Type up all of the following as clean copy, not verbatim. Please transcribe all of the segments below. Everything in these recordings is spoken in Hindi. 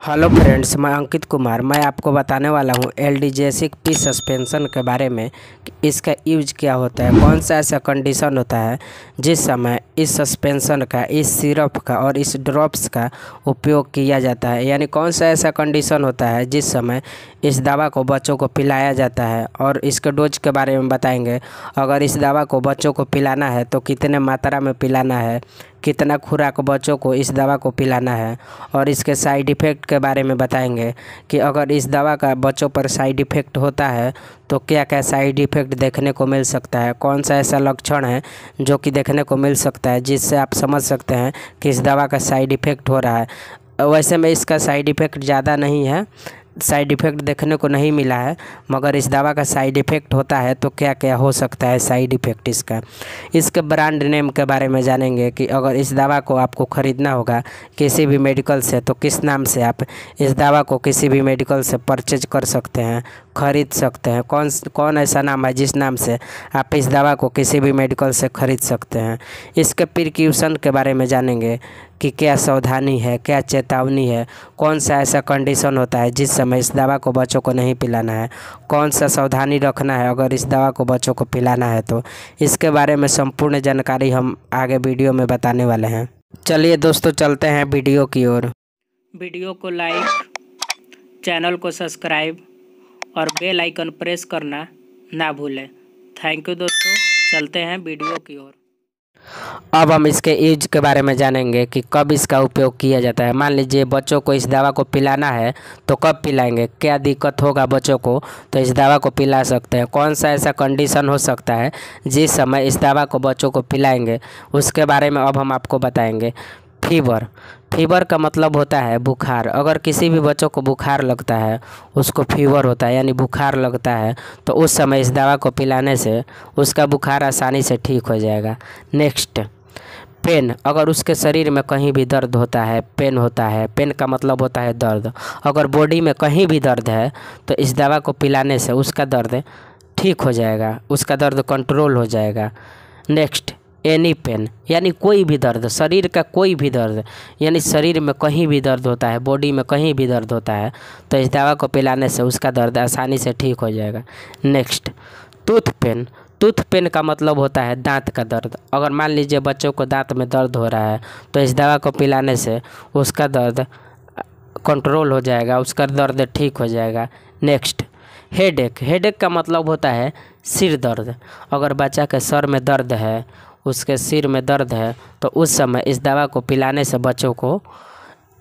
हेलो फ्रेंड्स, मैं अंकित कुमार। मैं आपको बताने वाला हूँ एल्डिजेसिक पी सस्पेंशन के बारे में कि इसका यूज क्या होता है, कौन सा ऐसा कंडीशन होता है जिस समय इस सस्पेंशन का, इस सिरप का और इस ड्रॉप्स का उपयोग किया जाता है। यानी कौन सा ऐसा कंडीशन होता है जिस समय इस दवा को बच्चों को पिलाया जाता है, और इसके डोज के बारे में बताएंगे। अगर इस दवा को बच्चों को पिलाना है तो कितने मात्रा में पिलाना है, कितना खुराक बच्चों को इस दवा को पिलाना है, और इसके साइड इफ़ेक्ट के बारे में बताएंगे कि अगर इस दवा का बच्चों पर साइड इफ़ेक्ट होता है तो क्या क्या साइड इफ़ेक्ट देखने को मिल सकता है, कौन सा ऐसा लक्षण है जो कि देखने को मिल सकता है जिससे आप समझ सकते हैं कि इस दवा का साइड इफ़ेक्ट हो रहा है। वैसे में इसका साइड इफ़ेक्ट ज़्यादा नहीं है, साइड इफ़ेक्ट देखने को नहीं मिला है, मगर इस दवा का साइड इफ़ेक्ट होता है तो क्या क्या हो सकता है साइड इफ़ेक्ट इसका। इसके ब्रांड नेम के बारे में जानेंगे कि अगर इस दवा को आपको ख़रीदना होगा किसी भी मेडिकल से तो किस नाम से आप इस दवा को किसी भी मेडिकल से परचेज कर सकते हैं, ख़रीद सकते हैं। कौन ऐसा नाम है जिस नाम से आप इस दवा को किसी भी मेडिकल से ख़रीद सकते हैं। इसके प्रिकॉशन के बारे में जानेंगे कि क्या सावधानी है, क्या चेतावनी है, कौन सा ऐसा कंडीशन होता है जिस समय इस दवा को बच्चों को नहीं पिलाना है, कौन सा सावधानी रखना है अगर इस दवा को बच्चों को पिलाना है। तो इसके बारे में संपूर्ण जानकारी हम आगे वीडियो में बताने वाले हैं। चलिए दोस्तों, चलते हैं वीडियो की ओर। वीडियो को लाइक, चैनल को सब्सक्राइब और बेल आइकन प्रेस करना ना भूलें। थैंक यू दोस्तों, चलते हैं वीडियो की ओर। अब हम इसके यूज के बारे में जानेंगे कि कब इसका उपयोग किया जाता है। मान लीजिए बच्चों को इस दवा को पिलाना है तो कब पिलाएंगे, क्या दिक्कत होगा बच्चों को तो इस दवा को पिला सकते हैं। कौन सा ऐसा कंडीशन हो सकता है जिस समय इस दवा को बच्चों को पिलाएंगे, उसके बारे में अब हम आपको बताएंगे। फीवर का मतलब होता है बुखार। अगर किसी भी बच्चों को बुखार लगता है, उसको फीवर होता है यानी बुखार लगता है, तो उस समय इस दवा को पिलाने से उसका बुखार आसानी से ठीक हो जाएगा। Next, pain. अगर उसके शरीर में कहीं भी दर्द होता है, पेन होता है, पेन का मतलब होता है दर्द। अगर बॉडी में कहीं भी दर्द है तो इस दवा को पिलाने से उसका दर्द ठीक हो जाएगा, उसका दर्द कंट्रोल हो जाएगा। नेक्स्ट, एनी पेन यानी कोई भी दर्द, शरीर का कोई भी दर्द, यानी शरीर में कहीं भी दर्द होता है, बॉडी में कहीं भी दर्द होता है तो इस दवा को पिलाने से उसका दर्द आसानी से ठीक हो जाएगा। Next, tooth pain. Tooth pain का मतलब होता है दांत का दर्द। अगर मान लीजिए बच्चों को दांत में दर्द हो रहा है तो इस दवा को पिलाने से उसका दर्द कंट्रोल हो जाएगा, उसका दर्द ठीक हो जाएगा। नेक्स्ट, हेडेक का मतलब होता है सिर दर्द। अगर बच्चा के सर में दर्द है, उसके सिर में दर्द है, तो उस समय इस दवा को पिलाने से बच्चों को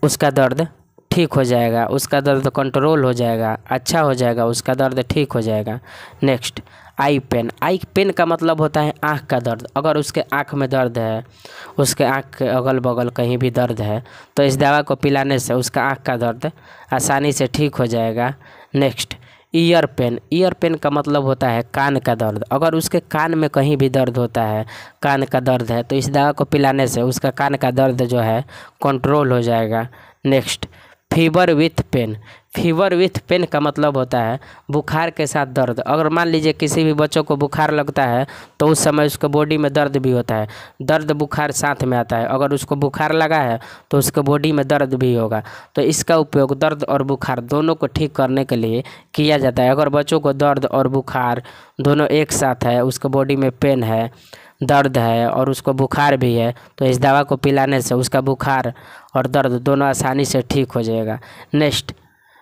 उसका दर्द ठीक हो जाएगा, उसका दर्द कंट्रोल हो जाएगा, अच्छा हो जाएगा, उसका दर्द ठीक हो जाएगा। नेक्स्ट, आई पेन का मतलब होता है आँख का दर्द। अगर उसके आँख में दर्द है, उसके आँख के अगल बगल कहीं भी दर्द है, तो इस दवा को पिलाने से उसका आँख का दर्द आसानी से ठीक हो जाएगा। नेक्स्ट, ईयर पेन का मतलब होता है कान का दर्द। अगर उसके कान में कहीं भी दर्द होता है, कान का दर्द है, तो इस दवा को पिलाने से उसका कान का दर्द जो है कंट्रोल हो जाएगा। नेक्स्ट, फीवर विथ पेन का मतलब होता है बुखार के साथ दर्द। अगर मान लीजिए किसी भी बच्चों को बुखार लगता है तो उस समय उसके बॉडी में दर्द भी होता है, दर्द बुखार साथ में आता है। अगर उसको बुखार लगा है तो उसके बॉडी में दर्द भी होगा। तो इसका उपयोग दर्द और बुखार दोनों को ठीक करने के लिए किया जाता है। अगर बच्चों को दर्द और बुखार दोनों एक साथ है, उसके बॉडी में पेन है, दर्द है और उसको बुखार भी है, तो इस दवा को पिलाने से उसका बुखार और दर्द दोनों आसानी से ठीक हो जाएगा।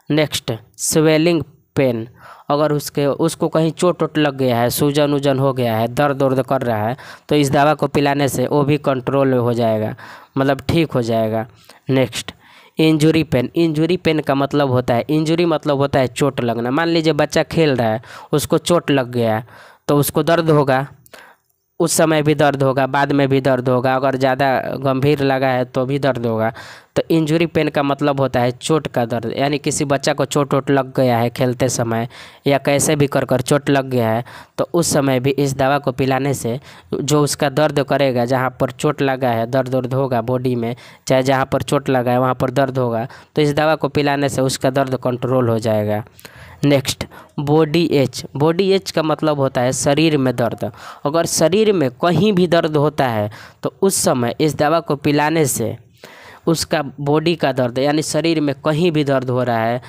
Next, swelling pain. अगर उसको कहीं चोट लग गया है, सूजन हो गया है, दर्द कर रहा है, तो इस दवा को पिलाने से वो भी कंट्रोल हो जाएगा, मतलब ठीक हो जाएगा। नेक्स्ट, इंजुरी पेन का मतलब होता है, इंजुरी मतलब होता है चोट लगना। मान लीजिए बच्चा खेल रहा है, उसको चोट लग गया तो उसको दर्द होगा, उस समय भी दर्द होगा, बाद में भी दर्द होगा, अगर ज़्यादा गंभीर लगा है तो भी दर्द होगा। तो इंजुरी पेन का मतलब होता है चोट का दर्द। यानी किसी बच्चा को चोट लग गया है खेलते समय, या कैसे भी कर चोट लग गया है, तो उस समय भी इस दवा को पिलाने से जो उसका दर्द करेगा, जहाँ पर चोट लगा है दर्द होगा बॉडी में, चाहे जहाँ पर चोट लगा है वहाँ पर दर्द होगा, तो इस दवा को पिलाने से उसका दर्द कंट्रोल हो जाएगा। नेक्स्ट, बॉडी एच का मतलब होता है शरीर में दर्द। अगर शरीर में कहीं भी दर्द होता है तो उस समय इस दवा को पिलाने से उसका बॉडी का दर्द यानी शरीर में कहीं भी दर्द हो रहा है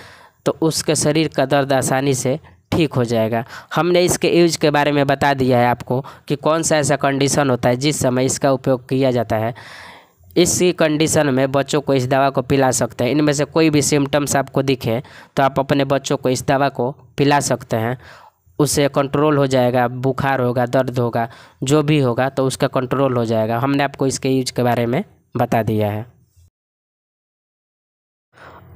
तो उसके शरीर का दर्द आसानी से ठीक हो जाएगा। हमने इसके यूज के बारे में बता दिया है आपको कि कौन सा ऐसा कंडीशन होता है जिस समय इसका उपयोग किया जाता है। इसी कंडीशन में बच्चों को इस दवा को पिला सकते हैं। इनमें से कोई भी सिम्टम्स आपको दिखे तो आप अपने बच्चों को इस दवा को पिला सकते हैं, उससे कंट्रोल हो जाएगा। बुखार होगा, दर्द होगा, जो भी होगा तो उसका कंट्रोल हो जाएगा। हमने आपको इसके यूज के बारे में बता दिया है।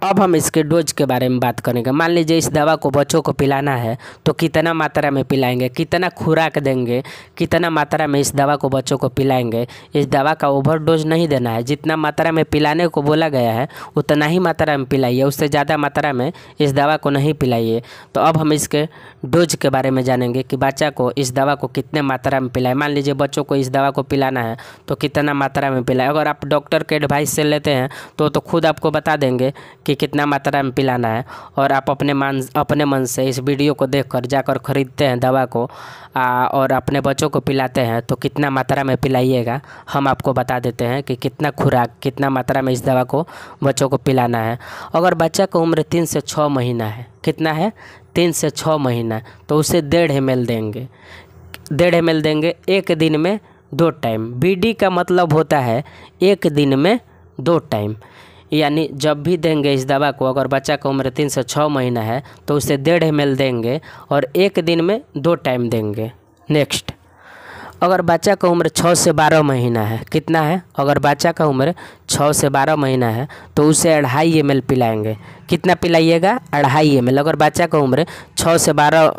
अब हम इसके डोज के बारे में बात करेंगे। मान लीजिए इस दवा को बच्चों को पिलाना है तो कितना मात्रा में पिलाएंगे, कितना खुराक देंगे, कितना मात्रा में इस दवा को बच्चों को पिलाएंगे। इस दवा का ओवरडोज नहीं देना है। जितना मात्रा में पिलाने को बोला गया है उतना ही मात्रा में पिलाइए, उससे ज़्यादा मात्रा में इस दवा को नहीं पिलाइए। तो अब हम इसके डोज के बारे में जानेंगे कि बच्चा को इस दवा को कितने मात्रा में पिलाएं। मान लीजिए बच्चों को इस दवा को पिलाना है तो कितना मात्रा में पिलाएं। अगर आप डॉक्टर के एडवाइस से लेते हैं तो खुद आपको बता देंगे कि कितना मात्रा में पिलाना है। और आप अपने मन से इस वीडियो को देखकर जाकर ख़रीदते हैं दवा को और अपने बच्चों को पिलाते हैं तो कितना मात्रा में पिलाइएगा हम आपको बता देते हैं कि कितना खुराक, कितना मात्रा में इस दवा को बच्चों को पिलाना है। अगर बच्चा का उम्र 3 से 6 महीना है, कितना है 3 से 6 महीना, तो उसे 1.5 ml देंगे। 1.5 ml देंगे एक दिन में 2 टाइम। बीडी का मतलब होता है एक दिन में 2 टाइम, यानी जब भी देंगे इस दवा को, अगर बच्चा का उम्र 3 से 6 महीना है तो उसे 1.5 ml देंगे और एक दिन में 2 टाइम देंगे। नेक्स्ट, अगर बच्चा का उम्र 6 से 12 महीना है, कितना है, अगर बच्चा का उम्र 6 से 12 महीना है तो उसे 2.5 ml पिलाएंगे। कितना पिलाइएगा, 2.5 ml। अगर बच्चा का उम्र 6 से 12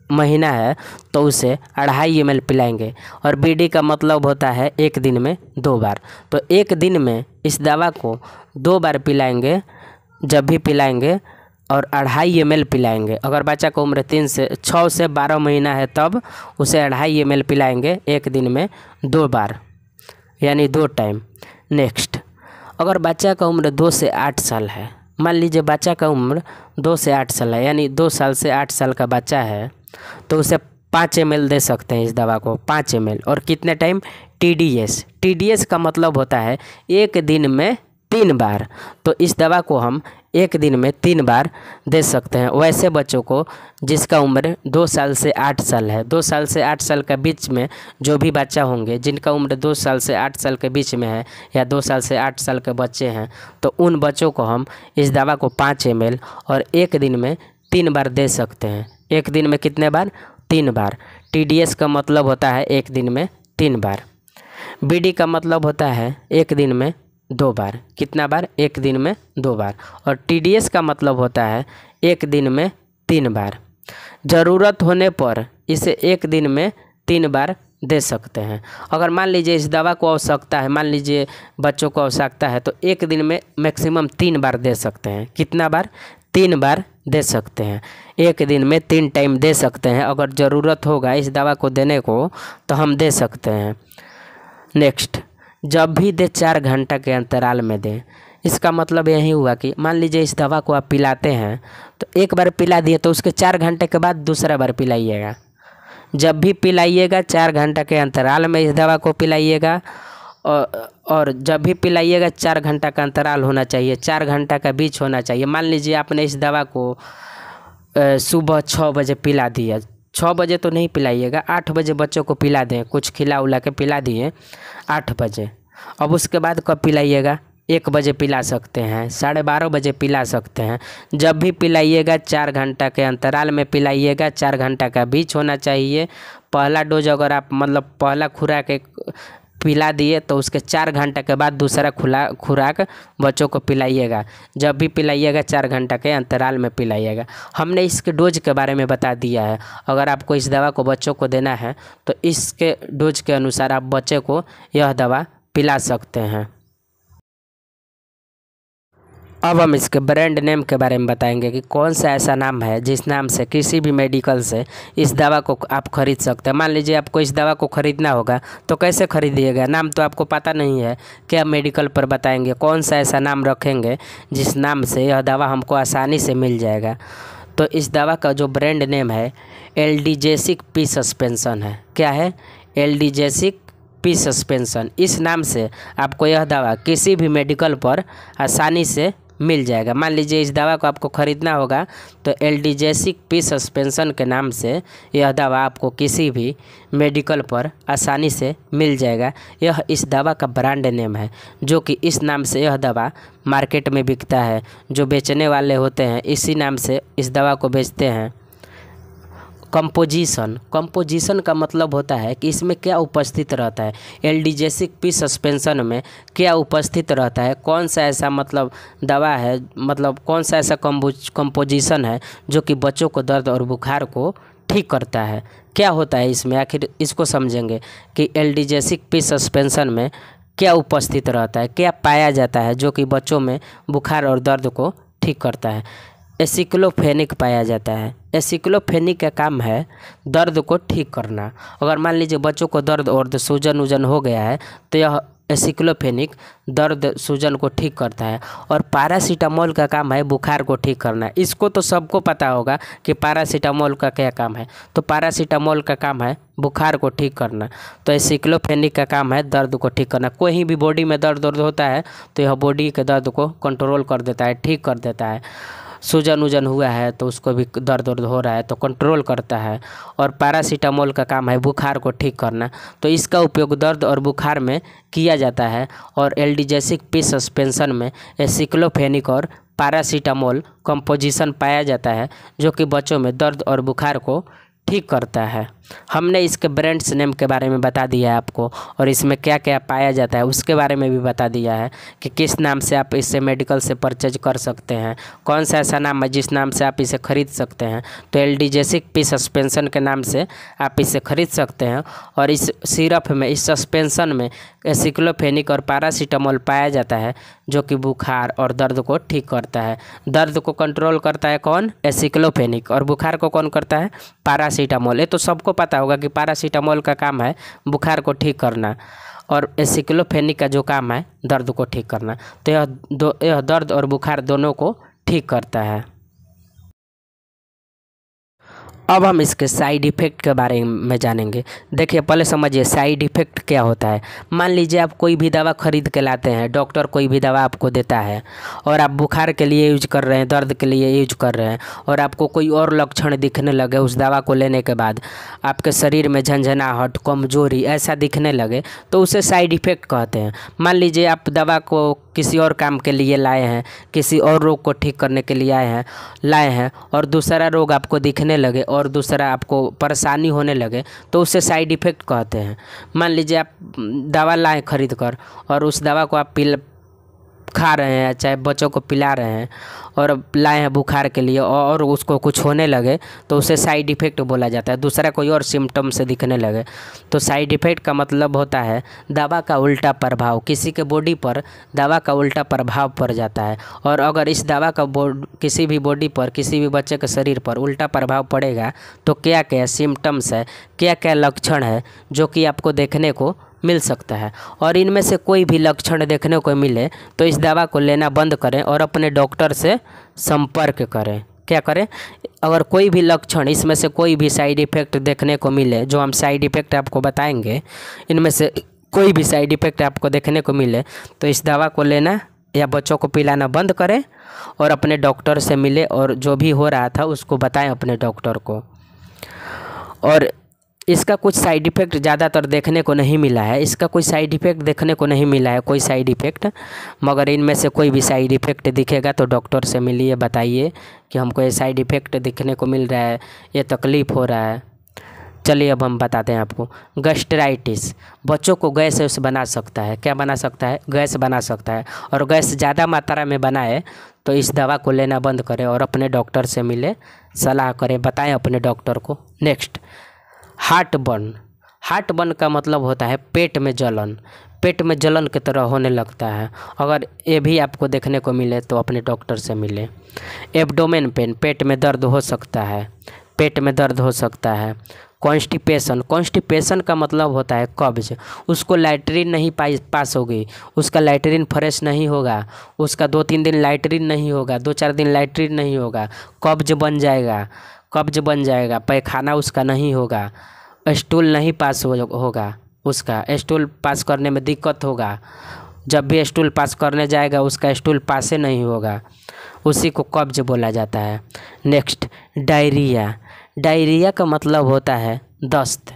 महीना है तो उसे 2.5 ml पिलाएंगे। और बीडी का मतलब होता है एक दिन में 2 बार। तो एक दिन में इस दवा को 2 बार पिलाएंगे जब भी पिलाएंगे, और 2.5 ml पिलाएंगे। अगर बच्चा का उम्र 6 से 12 महीना है तब उसे 2.5 ml पिलाएंगे एक दिन में 2 बार, यानी 2 टाइम। नेक्स्ट, अगर बच्चा का उम्र 2 से 8 साल है, मान लीजिए बच्चा का उम्र 2 से 8 साल है, यानी 2 साल से 8 साल का बच्चा है, तो उसे 5 ml दे सकते हैं इस दवा को, 5 ml। और कितने टाइम, TDS का मतलब होता है एक दिन में 3 बार। तो इस दवा को हम एक दिन में 3 बार दे सकते हैं। वैसे बच्चों को जिसका उम्र 2 साल से 8 साल है, 2 साल से 8 साल के बीच में जो भी बच्चा होंगे जिनका उम्र 2 साल से 8 साल के बीच में है या 2 साल से 8 साल के बच्चे हैं, तो उन बच्चों को हम इस दवा को 5 ml और एक दिन में 3 बार दे सकते हैं। एक दिन में कितने बार, 3 बार। TDS का मतलब होता है एक दिन में 3 बार। BD का मतलब होता है एक दिन में 2 बार। कितना बार, एक दिन में 2 बार। और TDS का मतलब होता है एक दिन में 3 बार। ज़रूरत होने पर इसे एक दिन में 3 बार दे सकते हैं। अगर मान लीजिए इस दवा को आवश्यकता है, मान लीजिए बच्चों को आवश्यकता है तो एक दिन में मैक्सिमम 3 बार दे सकते हैं। कितना बार, 3 बार दे सकते हैं। एक दिन में 3 टाइम दे सकते हैं। अगर ज़रूरत होगा इस दवा को देने को तो हम दे सकते हैं। नेक्स्ट, जब भी दे 4 घंटा के अंतराल में दें। इसका मतलब यही हुआ कि मान लीजिए इस दवा को आप पिलाते हैं तो एक बार पिला दिए तो उसके 4 घंटे के बाद दूसरा बार पिलाइएगा। जब भी पिलाइएगा 4 घंटा के अंतराल में इस दवा को पिलाइएगा। और जब भी पिलाइएगा 4 घंटा का अंतराल होना चाहिए, 4 घंटा का बीच होना चाहिए। मान लीजिए आपने इस दवा को सुबह 6 बजे पिला दिया, 6 बजे तो नहीं पिलाइएगा, 8 बजे बच्चों को पिला दें, कुछ खिला उला के पिला दिए 8 बजे। अब उसके बाद कब पिलाइएगा, 1 बजे पिला सकते हैं, 12:30 बजे पिला सकते हैं। जब भी पिलाइएगा 4 घंटा के अंतराल में पिलाइएगा, 4 घंटा का बीच होना चाहिए। पहला डोज अगर आप मतलब पहला खुराक पिला दिए तो उसके 4 घंटा के बाद दूसरा खुराक बच्चों को पिलाइएगा। जब भी पिलाइएगा 4 घंटा के अंतराल में पिलाइएगा। हमने इसके डोज के बारे में बता दिया है। अगर आपको इस दवा को बच्चों को देना है तो इसके डोज के अनुसार आप बच्चे को यह दवा पिला सकते हैं। अब हम इसके ब्रांड नेम के बारे में बताएंगे कि कौन सा ऐसा नाम है जिस नाम से किसी भी मेडिकल से इस दवा को आप खरीद सकते हैं। मान लीजिए आपको इस दवा को ख़रीदना होगा तो कैसे खरीदिएगा, नाम तो आपको पता नहीं है, क्या मेडिकल पर बताएंगे कौन सा ऐसा नाम रखेंगे जिस नाम से यह दवा हमको आसानी से मिल जाएगा। तो इस दवा का जो ब्रांड नेम है एल्डिजेसिक पी सस्पेंसन है। क्या है, एल्डिजेसिक पी सस्पेंशन, इस नाम से आपको यह दवा किसी भी मेडिकल पर आसानी से मिल जाएगा। मान लीजिए इस दवा को आपको ख़रीदना होगा तो एल्डिजेसिक पी सस्पेंशन के नाम से यह दवा आपको किसी भी मेडिकल पर आसानी से मिल जाएगा। यह इस दवा का ब्रांड नेम है, जो कि इस नाम से यह दवा मार्केट में बिकता है। जो बेचने वाले होते हैं इसी नाम से इस दवा को बेचते हैं। कंपोजिशन का मतलब होता है कि इसमें क्या उपस्थित रहता है, एल्डिजेसिक पी सस्पेंशन में क्या उपस्थित रहता है, कौन सा ऐसा मतलब दवा है, मतलब कौन सा ऐसा कंपोजिशन है जो कि बच्चों को दर्द और बुखार को ठीक करता है। क्या होता है इसमें, आखिर इसको समझेंगे कि एल्डिजेसिक पी सस्पेंशन में क्या उपस्थित रहता है, क्या पाया जाता है जो कि बच्चों में बुखार और दर्द को ठीक करता है। एसिक्लोफेनिक पाया जाता है। एसिक्लोफेनिक का काम है दर्द को ठीक करना। अगर मान लीजिए बच्चों को दर्द और सूजन वूजन हो गया है तो यह एसिक्लोफेनिक दर्द सूजन को ठीक करता है। और पैरासीटामोल का काम है बुखार को ठीक करना। इसको तो सबको पता होगा कि पैरासीटामोल का क्या काम है। तो पैरासीटामोल का काम है बुखार को ठीक करना, तो एसिक्लोफेनिक का काम है दर्द को ठीक करना। कोई भी बॉडी में दर्द होता है तो यह बॉडी के दर्द को कंट्रोल कर देता है, ठीक कर देता है। सूजन वूजन हुआ है तो उसको भी दर्द हो रहा है तो कंट्रोल करता है। और पैरासीटामोल का काम है बुखार को ठीक करना, तो इसका उपयोग दर्द और बुखार में किया जाता है। और एल्डिजेसिक पी सस्पेंशन में एसिक्लोफेनिक और पैरासीटामोल कंपोजिशन पाया जाता है जो कि बच्चों में दर्द और बुखार को ठीक करता है। हमने इसके ब्रांड्स नेम के बारे में बता दिया है आपको, और इसमें क्या क्या पाया जाता है उसके बारे में भी बता दिया है कि किस नाम से आप इसे मेडिकल से परचेज कर सकते हैं, कौन सा ऐसा नाम है जिस नाम से आप इसे खरीद सकते हैं। तो एल्डिजेसिक पी सस्पेंशन के नाम से आप इसे खरीद सकते हैं। और इस सिरप में, इस सस्पेंशन में एसिक्लोफेनिक और पैरासीटामोल पाया जाता है जो कि बुखार और दर्द को ठीक करता है। दर्द को कंट्रोल करता है कौन, एसिक्लोफेनिक, और बुखार को कौन करता है, पैरासीटामोल। ये तो सबको पता होगा कि पैरासीटामोल का काम है बुखार को ठीक करना और एसिक्लोफेनिक का जो काम है दर्द को ठीक करना। तो यह दर्द और बुखार दोनों को ठीक करता है। अब हम इसके साइड इफ़ेक्ट के बारे में जानेंगे। देखिए पहले समझिए साइड इफ़ेक्ट क्या होता है। मान लीजिए आप कोई भी दवा खरीद के लाते हैं, डॉक्टर कोई भी दवा आपको देता है और आप बुखार के लिए यूज कर रहे हैं, दर्द के लिए यूज कर रहे हैं, और आपको कोई और लक्षण दिखने लगे उस दवा को लेने के बाद, आपके शरीर में झंझनाहट, कमजोरी ऐसा दिखने लगे तो उसे साइड इफ़ेक्ट कहते हैं। मान लीजिए आप दवा को किसी और काम के लिए लाए हैं, किसी और रोग को ठीक करने के लिए लाए हैं और दूसरा रोग आपको दिखने लगे और दूसरा आपको परेशानी होने लगे तो उसे साइड इफ़ेक्ट कहते हैं। मान लीजिए आप दवा लाए खरीद कर और उस दवा को आप खा रहे हैं, चाहे बच्चों को पिला रहे हैं और लाए हैं बुखार के लिए और उसको कुछ होने लगे तो उसे साइड इफ़ेक्ट बोला जाता है। दूसरा कोई और सिम्टम से दिखने लगे तो साइड इफ़ेक्ट का मतलब होता है दवा का उल्टा प्रभाव, किसी के बॉडी पर दवा का उल्टा प्रभाव पड़ जाता है। और अगर इस दवा का किसी भी बॉडी पर, किसी भी बच्चे के शरीर पर उल्टा प्रभाव पड़ेगा तो क्या क्या सिम्टम्स है, क्या क्या लक्षण है जो कि आपको देखने को मिल सकता है। और इनमें से कोई भी लक्षण देखने को मिले तो इस दवा को लेना बंद करें और अपने डॉक्टर से संपर्क करें। क्या करें, अगर कोई भी लक्षण, इसमें से कोई भी साइड इफ़ेक्ट देखने को मिले, जो हम साइड इफ़ेक्ट आपको बताएंगे, इनमें से कोई भी साइड इफ़ेक्ट आपको देखने को मिले तो इस दवा को लेना या बच्चों को पिलाना बंद करें और अपने डॉक्टर से मिले और जो भी हो रहा था उसको बताएं अपने डॉक्टर को। और इसका कुछ साइड इफ़ेक्ट ज़्यादातर देखने को नहीं मिला है, इसका कोई साइड इफ़ेक्ट देखने को नहीं मिला है, कोई साइड इफ़ेक्ट, मगर इनमें से कोई भी साइड इफ़ेक्ट दिखेगा तो डॉक्टर से मिलिए, बताइए कि हमको ये साइड इफ़ेक्ट दिखने को मिल रहा है, ये तकलीफ़ हो रहा है। चलिए अब हम बताते हैं आपको। गैस्ट्राइटिस, बच्चों को गैस बना सकता है। क्या बना सकता है, गैस बना सकता है। और गैस ज़्यादा मात्रा में बनाए तो इस दवा को लेना बंद करें और अपने डॉक्टर से मिले, सलाह करें, बताएं अपने डॉक्टर को। Next, heart burn. Heart burn का मतलब होता है पेट में जलन, पेट में जलन की तरह होने लगता है। अगर ये भी आपको देखने को मिले तो अपने डॉक्टर से मिले। एब्डोमेन पेन, पेट में दर्द हो सकता है, पेट में दर्द हो सकता है। कॉन्स्टिपेशन, कॉन्स्टिपेशन का मतलब होता है कब्ज, उसको लैट्रिन नहीं पास होगी, उसका लैट्रिन फ्रेश नहीं होगा, उसका 2-3 दिन लैट्रिन नहीं होगा, 2-4 दिन लैट्रिन नहीं होगा, कब्ज बन जाएगा, कब्ज बन जाएगा, पैखाना उसका नहीं होगा, स्टूल नहीं पास होगा, उसका स्टूल पास करने में दिक्कत होगा, जब भी स्टूल पास करने जाएगा उसका स्टूल पासे नहीं होगा, उसी को कब्ज बोला जाता है। Next, diarrhoea. डायरिया का मतलब होता है दस्त,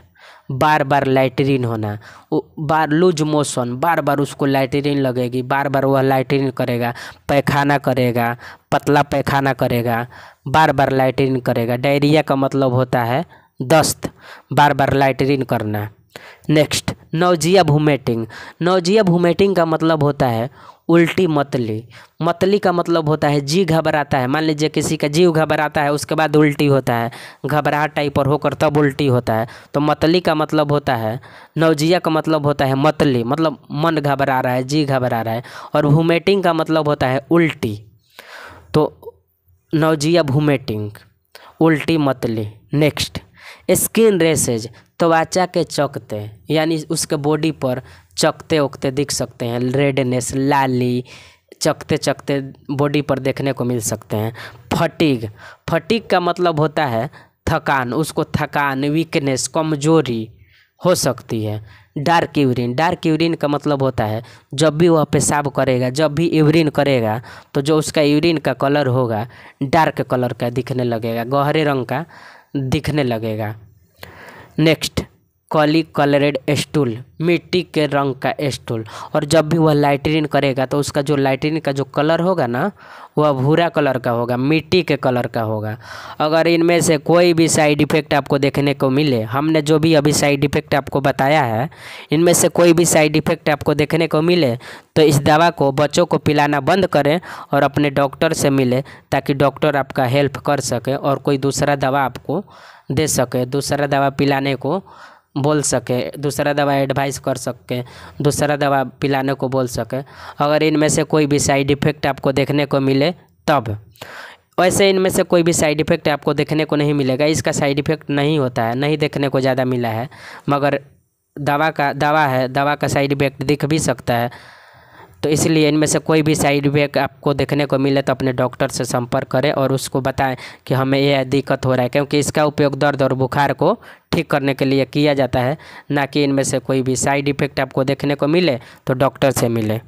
बार बार लैट्रिन होना, बार लूज मोशन, बार बार उसको लैट्रिन लगेगी, बार बार वह लैट्रिन करेगा, पैखाना करेगा, पतला पैखाना करेगा, बार बार लैट्रिन करेगा। डायरिया का मतलब होता है दस्त, बार बार लैट्रिन करना। Next, nausea vomiting. Nausea vomiting का मतलब होता है उल्टी मतली। मतली का मतलब होता है जी घबराता है, मान लीजिए किसी का जीव घबराता है उसके बाद उल्टी होता है, घबराहट टाइप पर होकर तब उल्टी होता है, तो मतली का मतलब होता है, नौजिया का मतलब होता है मतली, मतलब मन घबरा रहा है, जी घबरा रहा है, और वोमिटिंग का मतलब होता है उल्टी। तो नौजिया वोमिटिंग, उल्टी मतली। Next, skin rashes. त्वचा के चकते, यानी उसके बॉडी पर चकते उकते दिख सकते हैं, रेडनेस, लाली, चकते चकते बॉडी पर देखने को मिल सकते हैं। फटीग। फटीग का मतलब होता है थकान, उसको थकान, वीकनेस, कमजोरी हो सकती है। Dark urine. डार्क यूरिन का मतलब होता है जब भी वह पेशाब करेगा, जब भी यूरिन करेगा तो जो उसका यूरिन का कलर होगा डार्क कलर का दिखने लगेगा, गहरे रंग का दिखने लगेगा। नेक्स्ट, कॉली कलरेड स्टूल, मिट्टी के रंग का स्टूल, और जब भी वह लैट्रिन करेगा तो उसका जो लैट्रिन का जो कलर होगा ना वह भूरा कलर का होगा, मिट्टी के कलर का होगा। अगर इनमें से कोई भी साइड इफ़ेक्ट आपको देखने को मिले, हमने जो भी अभी साइड इफ़ेक्ट आपको बताया है, इनमें से कोई भी साइड इफ़ेक्ट आपको देखने को मिले तो इस दवा को बच्चों को पिलाना बंद करें और अपने डॉक्टर से मिले, ताकि डॉक्टर आपका हेल्प कर सके और कोई दूसरा दवा आपको दे सके, दूसरा दवा पिलाने को बोल सके, दूसरा दवा एडवाइस कर सके, दूसरा दवा पिलाने को बोल सके। अगर इनमें से कोई भी साइड इफ़ेक्ट आपको देखने को मिले तब। वैसे इनमें से कोई भी साइड इफ़ेक्ट आपको देखने को नहीं मिलेगा, इसका साइड इफ़ेक्ट नहीं होता है, नहीं देखने को ज़्यादा मिला है, मगर दवा है, दवा का साइड इफ़ेक्ट दिख भी सकता है। तो इसलिए इनमें से कोई भी साइड इफेक्ट आपको देखने को मिले तो अपने डॉक्टर से संपर्क करें और उसको बताएं कि हमें यह दिक्कत हो रहा है, क्योंकि इसका उपयोग दर्द और बुखार को ठीक करने के लिए किया जाता है, ना कि इनमें से कोई भी साइड इफ़ेक्ट आपको देखने को मिले तो डॉक्टर से मिले।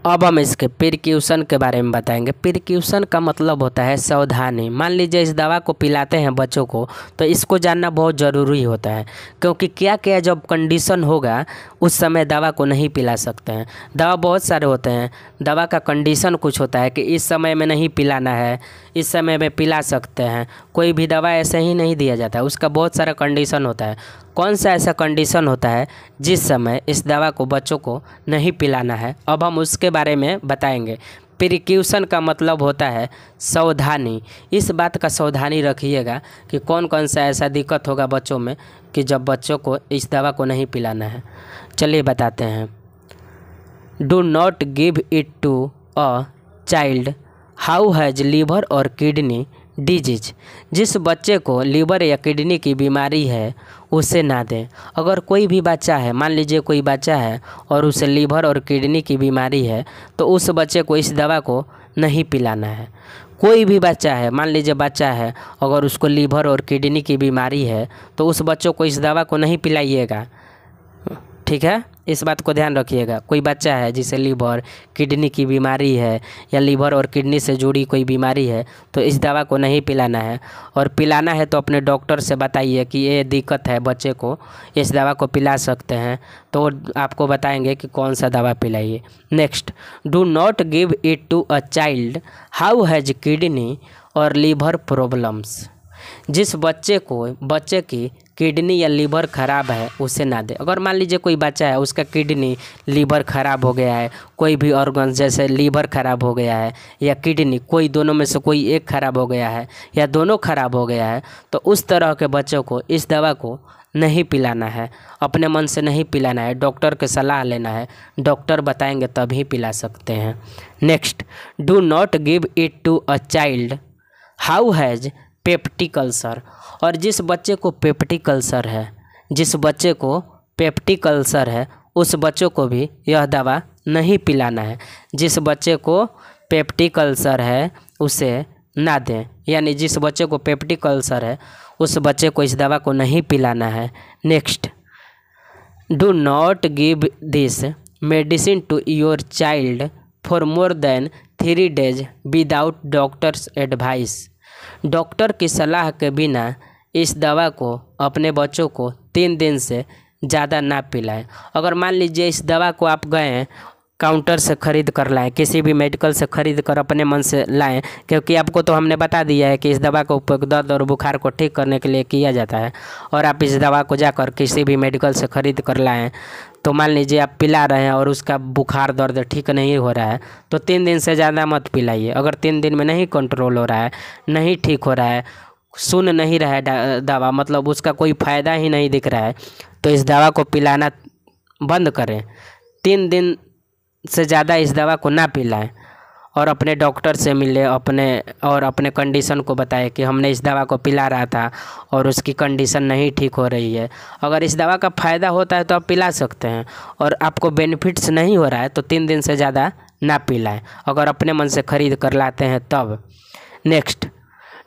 अब हम इसके प्रिकॉशन के बारे में बताएंगे। प्रिकॉशन का मतलब होता है सावधानी। मान लीजिए इस दवा को पिलाते हैं बच्चों को तो इसको जानना बहुत ज़रूरी होता है, क्योंकि क्या क्या जब कंडीशन होगा उस समय दवा को नहीं पिला सकते हैं। दवा बहुत सारे होते हैं, दवा का कंडीशन कुछ होता है कि इस समय में नहीं पिलाना है, इस समय में पिला सकते हैं। कोई भी दवा ऐसे ही नहीं दिया जाता है, उसका बहुत सारा कंडीशन होता है। कौन सा ऐसा कंडीशन होता है जिस समय इस दवा को बच्चों को नहीं पिलाना है, अब हम उसके बारे में बताएंगे। प्रिकॉशन का मतलब होता है सावधानी। इस बात का सावधानी रखिएगा कि कौन कौन सा ऐसा दिक्कत होगा बच्चों में कि जब बच्चों को इस दवा को नहीं पिलाना है। चलिए बताते हैं। Do not give it to a child how has liver और किडनी डिजीज। जिस बच्चे को लीवर या किडनी की बीमारी है उसे ना दें। अगर कोई भी बच्चा है, मान लीजिए कोई बच्चा है और उसे लीवर और किडनी की बीमारी है, तो उस बच्चे को इस दवा को नहीं पिलाना है। कोई भी बच्चा है, मान लीजिए बच्चा है अगर उसको लीवर और किडनी की बीमारी है तो उस बच्चों को इस दवा को नहीं पिलाइएगा, ठीक है, इस बात को ध्यान रखिएगा। कोई बच्चा है जिसे लीवर किडनी की बीमारी है या लीवर और किडनी से जुड़ी कोई बीमारी है तो इस दवा को नहीं पिलाना है, और पिलाना है तो अपने डॉक्टर से बताइए कि ये दिक्कत है बच्चे को, इस दवा को पिला सकते हैं, तो आपको बताएंगे कि कौन सा दवा पिलाइए। Next, do not give it to a child how has kidney और लीवर प्रॉब्लम्स। जिस बच्चे की किडनी या लीवर ख़राब है उसे ना दे। अगर मान लीजिए कोई बच्चा है उसका किडनी लीवर ख़राब हो गया है, कोई भी ऑर्गन जैसे लीवर ख़राब हो गया है या किडनी, कोई दोनों में से कोई एक ख़राब हो गया है या दोनों ख़राब हो गया है, तो उस तरह के बच्चों को इस दवा को नहीं पिलाना है, अपने मन से नहीं पिलाना है, डॉक्टर के सलाह लेना है, डॉक्टर बताएंगे तभी पिला सकते हैं। Next, do not give it to a child how has peptic ulcer. और जिस बच्चे को पेप्टिक अल्सर है, जिस बच्चे को पेप्टिक अल्सर है उस बच्चों को भी यह दवा नहीं पिलाना है। जिस बच्चे को पेप्टिक अल्सर है उसे ना दें, यानी जिस बच्चे को पेप्टिक अल्सर है उस बच्चे को इस दवा को नहीं पिलाना है। Next, do not give this medicine to your child for more than 3 days without doctor's advice. Doctor की सलाह के बिना इस दवा को अपने बच्चों को 3 दिन से ज़्यादा ना पिलाएं। अगर मान लीजिए इस दवा को आप गए काउंटर से ख़रीद कर लाएं, किसी भी मेडिकल से ख़रीद कर अपने मन से लाएं, क्योंकि आपको तो हमने बता दिया है कि इस दवा का उपयोग दर्द और बुखार को ठीक करने के लिए किया जाता है, और आप इस दवा को जाकर किसी भी मेडिकल से ख़रीद कर लाएं तो मान लीजिए आप पिला रहे हैं और उसका बुखार दर्द ठीक नहीं हो रहा है तो 3 दिन से ज़्यादा मत पिलाइए। अगर 3 दिन में नहीं कंट्रोल हो रहा है, नहीं ठीक हो रहा है, सुन नहीं रहा है दवा, मतलब उसका कोई फ़ायदा ही नहीं दिख रहा है, तो इस दवा को पिलाना बंद करें। 3 दिन से ज़्यादा इस दवा को ना पिलाएं और अपने डॉक्टर से मिले अपने कंडीशन को बताएं कि हमने इस दवा को पिला रहा था और उसकी कंडीशन नहीं ठीक हो रही है। अगर इस दवा का फ़ायदा होता है तो आप पिला सकते हैं, और आपको बेनिफिट्स नहीं हो रहा है तो 3 दिन से ज़्यादा ना पिलाएं, अगर अपने मन से ख़रीद कर लाते हैं तब। Next,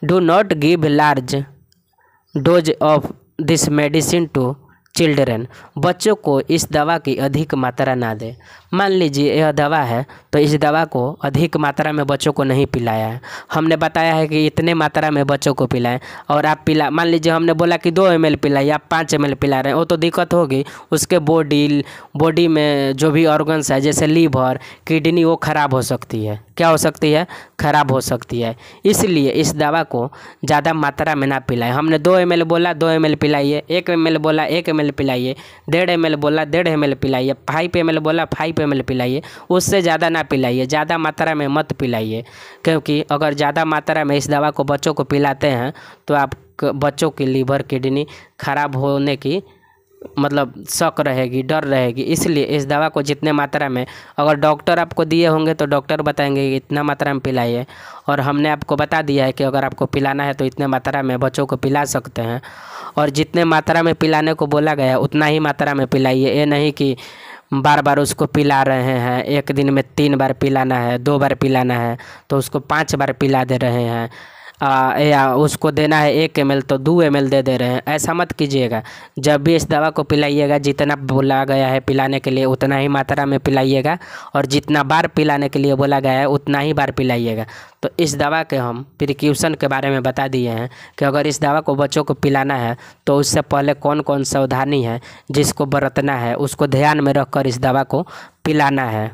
do not give large dose of this medicine to children. बच्चों को इस दवा की अधिक मात्रा ना दें। मान लीजिए यह दवा है तो इस दवा को अधिक मात्रा में बच्चों को नहीं पिलाया है। हमने बताया है कि इतने मात्रा में बच्चों को पिलाएं, और आप मान लीजिए हमने बोला कि 2 ml पिलाइए, आप 5 ml पिला रहे हैं, वो तो दिक्कत होगी। उसके बॉडी में जो भी ऑर्गन्स है जैसे लीवर, किडनी, वो ख़राब हो सकती है। क्या हो सकती है? ख़राब हो सकती है। इसलिए इस दवा को ज़्यादा मात्रा में ना पिलाएं। हमने 2 ml बोला 2 ml पिलाइए, 1 ml बोला 1 ml पिलाइए, 1.5 ml बोला 1.5 ml पिलाइए, 5 ml बोला 5 ml पिलाइए, उससे ज़्यादा ना पिलाइए। ज़्यादा मात्रा में मत पिलाइए, क्योंकि अगर ज़्यादा मात्रा में इस दवा को बच्चों को पिलाते हैं तो आप बच्चों की लीवर, किडनी ख़राब होने की मतलब शक रहेगी, डर रहेगी। इसलिए इस दवा को जितने मात्रा में, अगर डॉक्टर आपको दिए होंगे तो डॉक्टर बताएंगे कि इतना मात्रा में पिलाइए, और हमने आपको बता दिया है कि अगर आपको पिलाना है तो इतने मात्रा में बच्चों को पिला सकते हैं, और जितने मात्रा में पिलाने को बोला गया है उतना ही मात्रा में पिलाइए। ये नहीं कि बार बार उसको पिला रहे हैं, एक दिन में 3 बार पिलाना है, 2 बार पिलाना है तो उसको 5 बार पिला दे रहे हैं, या उसको देना है 1 ml तो 2 ml दे रहे हैं। ऐसा मत कीजिएगा। जब भी इस दवा को पिलाइएगा जितना बोला गया है पिलाने के लिए उतना ही मात्रा में पिलाइएगा, और जितना बार पिलाने के लिए बोला गया है उतना ही बार पिलाइएगा। तो इस दवा के हम प्रिकॉशन के बारे में बता दिए हैं कि अगर इस दवा को बच्चों को पिलाना है तो उससे पहले कौन कौन सावधानी है जिसको बरतना है, उसको ध्यान में रखकर इस दवा को पिलाना है।